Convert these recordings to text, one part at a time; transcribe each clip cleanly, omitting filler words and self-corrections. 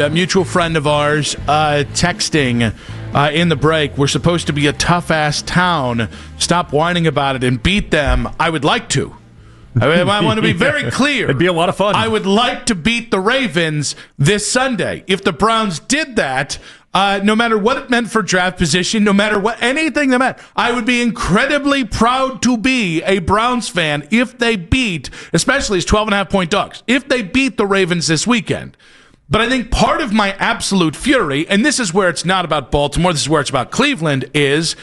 A mutual friend of ours texting in the break, we're supposed to be a tough-ass town. Stop whining about it and beat them. I would like to. I want to be very clear. It'd be a lot of fun. I would like to beat the Ravens this Sunday. If the Browns did that, no matter what it meant for draft position, no matter what anything that meant, I would be incredibly proud to be a Browns fan if they beat, especially as 12.5-point dogs, if they beat the Ravens this weekend. But I think part of my absolute fury, and this is where it's not about Baltimore, this is where it's about Cleveland, is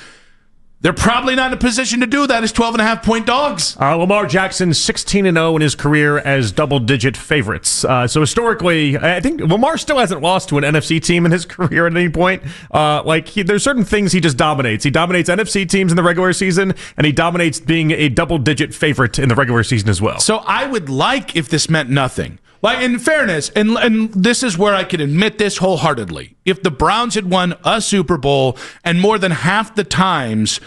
they're probably not in a position to do that as 12.5-point dogs. Lamar Jackson, 16-0 in his career as double-digit favorites. So historically, I think Lamar still hasn't lost to an NFC team in his career at any point. There's certain things he just dominates. He dominates NFC teams in the regular season, and he dominates being a double-digit favorite in the regular season as well. So I would like if this meant nothing. Like, in fairness, and this is where I can admit this wholeheartedly, if the Browns had won a Super Bowl and more than half the times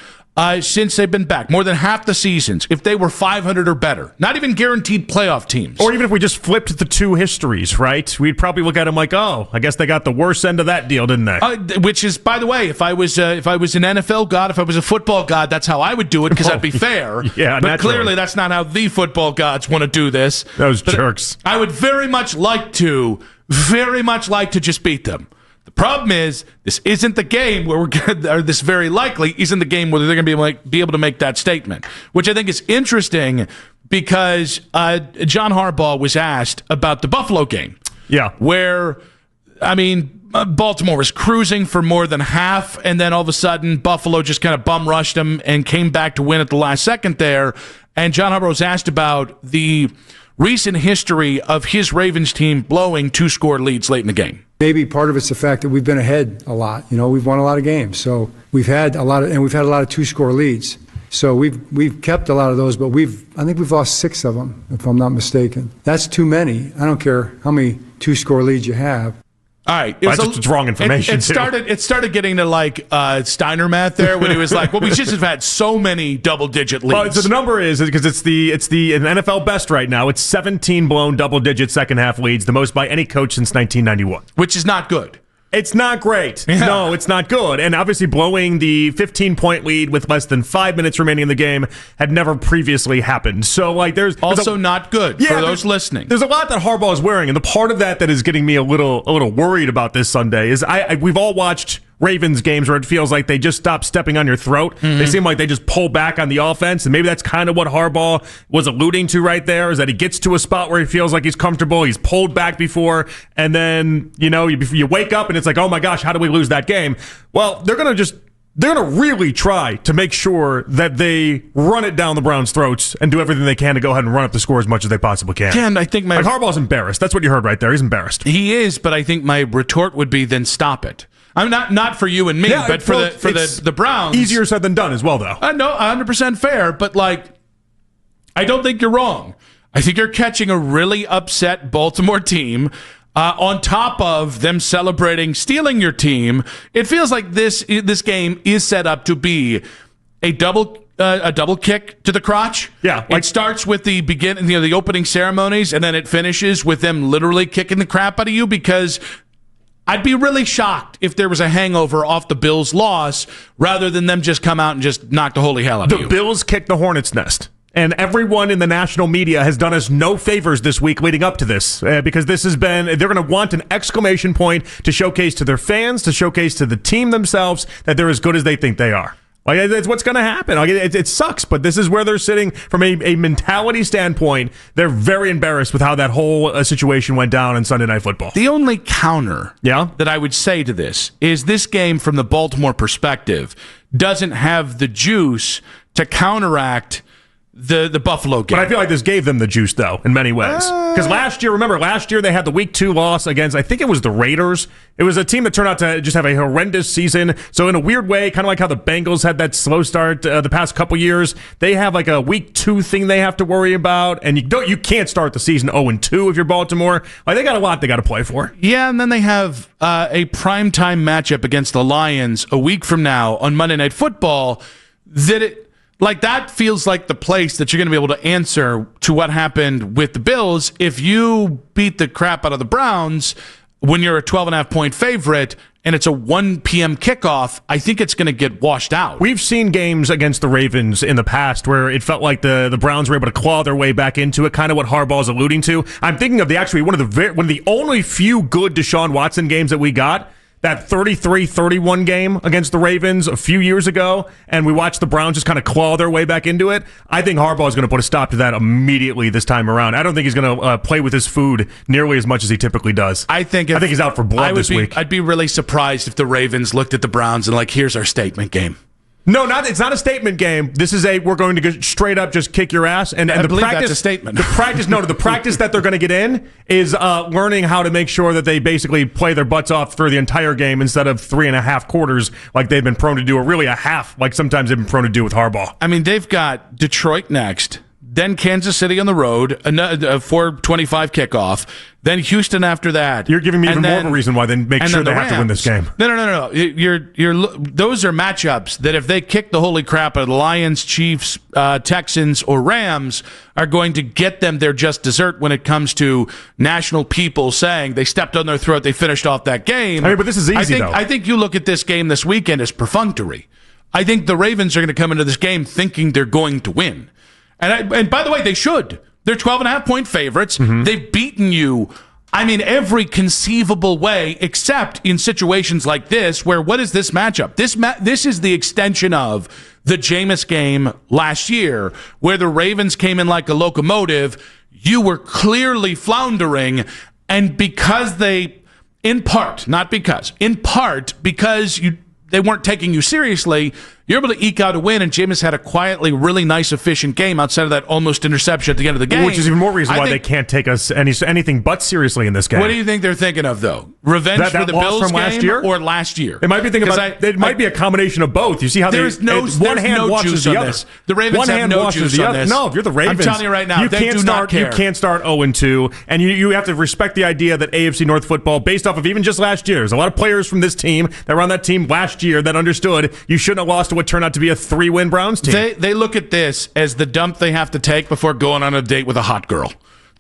since they've been back, more than half the seasons, if they were 500 or better, not even guaranteed playoff teams. Or even if we just flipped the two histories, right? We'd probably look at them like, oh, I guess they got the worst end of that deal, didn't they? Which is, by the way, if I was an NFL god, if I was a football god, that's how I would do it, because that'd be fair. Yeah, but clearly that's not how the football gods want to do this. Those jerks. I would very much like to just beat them. The problem is, this isn't the game where this very likely isn't the game where they're going to be able to make that statement, which I think is interesting because John Harbaugh was asked about the Buffalo game. Yeah. Where, Baltimore was cruising for more than half, and then all of a sudden, Buffalo just kind of bum rushed them and came back to win at the last second there. And John Harbaugh was asked about the recent history of his Ravens team blowing 2-score leads late in the game. Maybe part of it's the fact that we've been ahead a lot. We've won a lot of games, so we've had a lot of 2-score leads. So we've kept a lot of those, but I think we've lost 6 of them, if I'm not mistaken. That's too many. I don't care how many 2-score leads you have. All right, it's wrong information. It started getting to like Steiner math there when he was like, "Well, we just have had so many double-digit leads." Well, so the number is because it's the NFL best right now. It's 17 blown double-digit second-half leads, the most by any coach since 1991, which is not good. It's not great. Yeah. No, it's not good. And obviously blowing the 15-point lead with less than 5 minutes remaining in the game had never previously happened. So, there's also not good for those listening. There's a lot that Harbaugh is wearing, and the part of that is getting me a little worried about this Sunday is we've all watched Ravens games where it feels like they just stop stepping on your throat. Mm-hmm. They seem like they just pull back on the offense, and maybe that's kind of what Harbaugh was alluding to right there, is that he gets to a spot where he feels like he's comfortable, he's pulled back before, and then, you wake up and it's like, oh my gosh, how do we lose that game? Well, they're going to really try to make sure that they run it down the Browns' throats and do everything they can to go ahead and run up the score as much as they possibly can. And I think Harbaugh's embarrassed. That's what you heard right there. He's embarrassed. He is, but I think my retort would be, then stop it. I'm not for you and me, but for the Browns. Easier said than done as well, though. No, 100% fair, but I don't think you're wrong. I think you're catching a really upset Baltimore team on top of them celebrating stealing your team. It feels like this game is set up to be a double kick to the crotch. Yeah, it starts with the beginning, the opening ceremonies, and then it finishes with them literally kicking the crap out of you, because I'd be really shocked if there was a hangover off the Bills' loss rather than them just come out and just knock the holy hell out of you. The Bills kicked the hornet's nest. And everyone in the national media has done us no favors this week leading up to this, because they're going to want an exclamation point to showcase to their fans, to showcase to the team themselves that they're as good as they think they are. That's what's going to happen. It sucks, but this is where they're sitting from a mentality standpoint. They're very embarrassed with how that whole situation went down in Sunday Night Football. The only counter that I would say to this is this game, from the Baltimore perspective, doesn't have the juice to counteract the Buffalo game. But I feel like this gave them the juice, though, in many ways. Because last year they had the Week 2 loss against, I think it was the Raiders. It was a team that turned out to just have a horrendous season. So in a weird way, kind of like how the Bengals had that slow start the past couple years, they have like a Week 2 thing they have to worry about, and you can't start the season 0-2 if you're Baltimore. They got a lot they got to play for. Yeah, and then they have a primetime matchup against the Lions a week from now on Monday Night Football that feels like the place that you're going to be able to answer to what happened with the Bills. If you beat the crap out of the Browns, when you're a 12.5-point favorite and it's a 1 p.m. kickoff, I think it's going to get washed out. We've seen games against the Ravens in the past where it felt like the Browns were able to claw their way back into it, kind of what Harbaugh's alluding to. I'm thinking of one of the only few good Deshaun Watson games that we got, that 33-31 game against the Ravens a few years ago, and we watched the Browns just kind of claw their way back into it. I think Harbaugh is going to put a stop to that immediately this time around. I don't think he's going to play with his food nearly as much as he typically does. I think he's out for blood this week. I'd be really surprised if the Ravens looked at the Browns and like, here's our statement game. No, it's not a statement game. This is we're going to go straight up just kick your ass. And I the believe practice, that's a statement. The practice that they're going to get in is learning how to make sure that they basically play their butts off through the entire game instead of 3.5 quarters like they've been prone to do, or really a half like sometimes they've been prone to do with Harbaugh. I mean, they've got Detroit next, then Kansas City on the road, a 4:25 kickoff, then Houston after that. You're giving me even more of a reason why they make sure they have to win this game. No. Those are matchups that if they kick the holy crap out of the Lions, Chiefs, Texans, or Rams, are going to get them their just dessert when it comes to national people saying they stepped on their throat, they finished off that game. I mean, but this is easy, though. I think you look at this game this weekend as perfunctory. I think the Ravens are going to come into this game thinking they're going to win. And by the way, they should. They're 12.5-point favorites. Mm-hmm. They've beaten you, every conceivable way, except in situations like this, where what is this matchup? This is the extension of the Jameis game last year, where the Ravens came in like a locomotive. You were clearly floundering, and because because they weren't taking you seriously, you're able to eke out a win, and Jameis had a quietly really nice, efficient game outside of that almost interception at the end of the game. Which is even more reason why they can't take us anything but seriously in this game. What do you think they're thinking of, though? Revenge for the Bills from last year? Or last year? It might be thinking about. It might be a combination of both. You see how there's no washes the other. This. The Ravens have no juice on this. No, if you're the Ravens, I'm telling you right now, you can't start 0-2, and you have to respect the idea that AFC North football, based off of even just last year, there's a lot of players from this team that were on that team last year that understood you shouldn't have lost to what turned out to be a 3-win Browns team. They look at this as the dump they have to take before going on a date with a hot girl.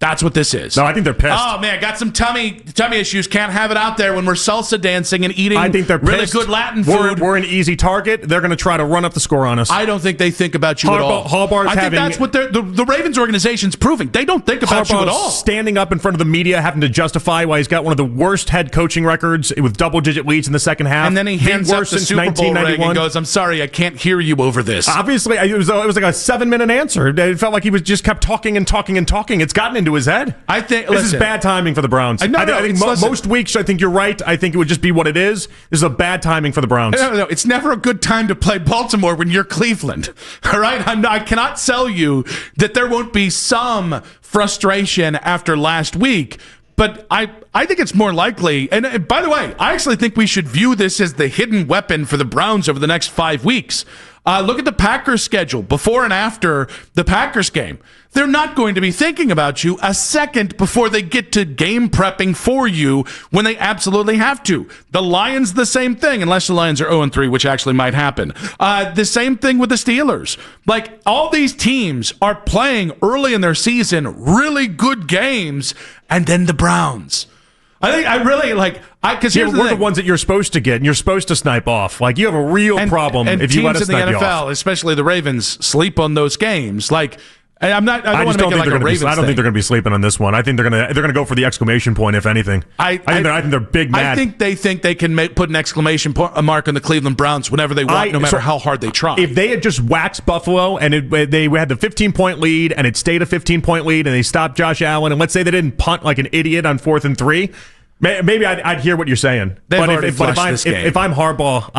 That's what this is. No, I think they're pissed. Oh, man, got some tummy issues. Can't have it out there when we're salsa dancing and eating I think they're really pissed. good Latin food. We're an easy target. They're going to try to run up the score on us. I don't think they think about you at all. I think that's what the Ravens organization's proving. They don't think about you at all. Standing up in front of the media, having to justify why he's got one of the worst head coaching records with double-digit leads in the second half. And then he hands up the Super Bowl ring and goes, I'm sorry, I can't hear you over this. Obviously, it was like a 7-minute answer. It felt like he was just kept talking and talking and talking. It's gotten into his head. This is bad timing for the Browns. I think most weeks, I think you're right. I think it would just be what it is. This is a bad timing for the Browns. No, it's never a good time to play Baltimore when you're Cleveland. All right? I cannot sell you that there won't be some frustration after last week. But I think it's more likely, and by the way, I actually think we should view this as the hidden weapon for the Browns over the next 5 weeks. Look at the Packers schedule before and after the Packers game. They're not going to be thinking about you a second before they get to game prepping for you when they absolutely have to. The Lions, the same thing, unless the Lions are 0-3, which actually might happen. The same thing with the Steelers. Like, all these teams are playing early in their season really good games, and then the Browns. Because we're the ones that you're supposed to get, and you're supposed to snipe off. Like, you have a real problem if you let us snipe you off. And teams in the NFL, especially the Ravens, sleep on those games. Like, I don't want to make it like a Ravens thing. I don't think they're going to be sleeping on this one. I think they're going to go for the exclamation point, if anything. I think they're big mad. I think they can put an exclamation mark on the Cleveland Browns whenever they want, no matter how hard they try. If they had just waxed Buffalo and they had the 15-point lead and it stayed a 15-point lead and they stopped Josh Allen, and let's say they didn't punt like an idiot on 4th and 3, maybe I'd hear what you're saying. If I'm Harbaugh,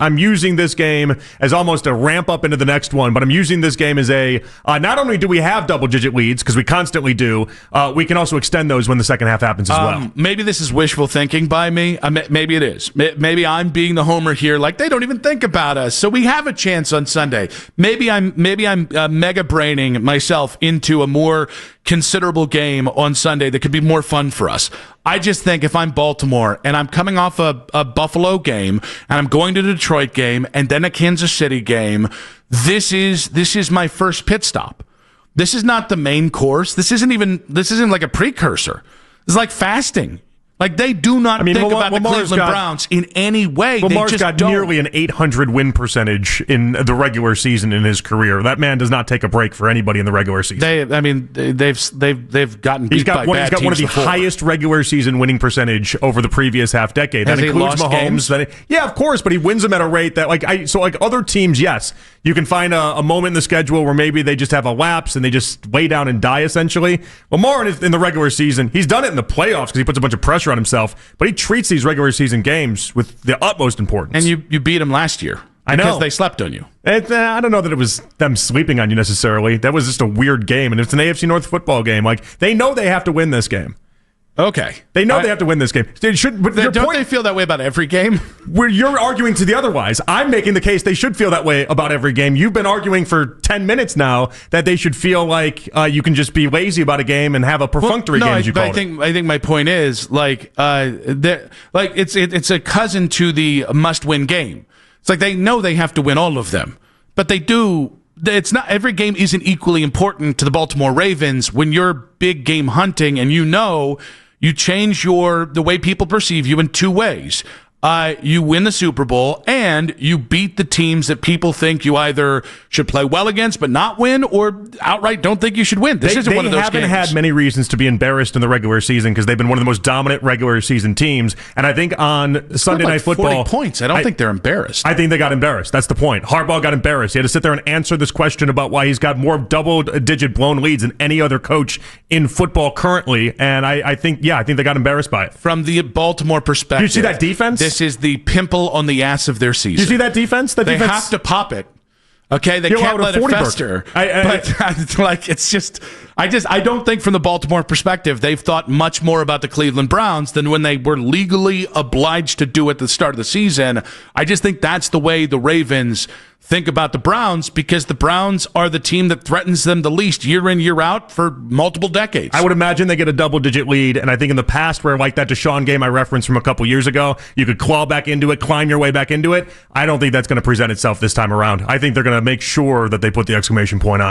I'm using this game as almost a ramp up into the next one, but I'm using this game as not only do we have double-digit leads, because we constantly do, we can also extend those when the second half happens as well. Maybe this is wishful thinking by me. Maybe it is. Maybe I'm being the homer here, like they don't even think about us, so we have a chance on Sunday. Maybe I'm mega braining myself into a more considerable game on Sunday that could be more fun for us. I just think if I'm Baltimore and I'm coming off a Buffalo game and I'm going to the Detroit game and then a Kansas City game, this is my first pit stop. This is not the main course. This isn't like a precursor. This is like fasting. Like, they do not think about the Lamar's Cleveland Browns in any way. Lamar's they just got don't. nearly an 800 win percentage in the regular season in his career. That man does not take a break for anybody in the regular season. They've gotten beat He's got by one, bad he's got one of the teams before. highest regular season winning percentage over the previous half decade. Has That he includes lost games? Mahomes. Yeah, of course, but he wins them at a rate that like other teams, yes, you can find a moment in the schedule where maybe they just have a lapse and they just lay down and die essentially. Lamar in the regular season, he's done it in the playoffs because he puts a bunch of pressure on himself, but he treats these regular season games with the utmost importance. And you beat him last year. I know. Because they slept on you. I don't know that it was them sleeping on you necessarily. That was just a weird game, and it's an AFC North football game. Like, they know they have to win this game. Okay. They know they have to win this game. They should, but don't they feel that way about every game? Where you're arguing to the otherwise. I'm making the case they should feel that way about every game. You've been arguing for 10 minutes now that they should feel like you can just be lazy about a game and have a perfunctory game, as you call it. I think my point is it's a cousin to the must-win game. It's like they know they have to win all of them, but they do. It's not every game isn't equally important to the Baltimore Ravens when you're big game hunting, and you change the way people perceive you in two ways. You win the Super Bowl, and you beat the teams that people think you either should play well against but not win, or outright don't think you should win. This isn't one of those games. They haven't had many reasons to be embarrassed in the regular season because they've been one of the most dominant regular season teams. And I think on Sunday Night Football, 40 points. I don't think they're embarrassed. I think they got embarrassed. That's the point. Harbaugh got embarrassed. He had to sit there and answer this question about why he's got more double-digit blown leads than any other coach in football currently. And I think they got embarrassed by it. From the Baltimore perspective, you see that defense? This is the pimple on the ass of their season. You see that defense? They have to pop it. Okay, they can't let it fester. I don't think from the Baltimore perspective they've thought much more about the Cleveland Browns than when they were legally obliged to do it at the start of the season. I just think that's the way the Ravens think about the Browns, because the Browns are the team that threatens them the least year in, year out for multiple decades. I would imagine they get a double-digit lead, and I think in the past where like that Deshaun game I referenced from a couple years ago, you could claw back into it, climb your way back into it. I don't think that's going to present itself this time around. I think they're going to make sure that they put the exclamation point on.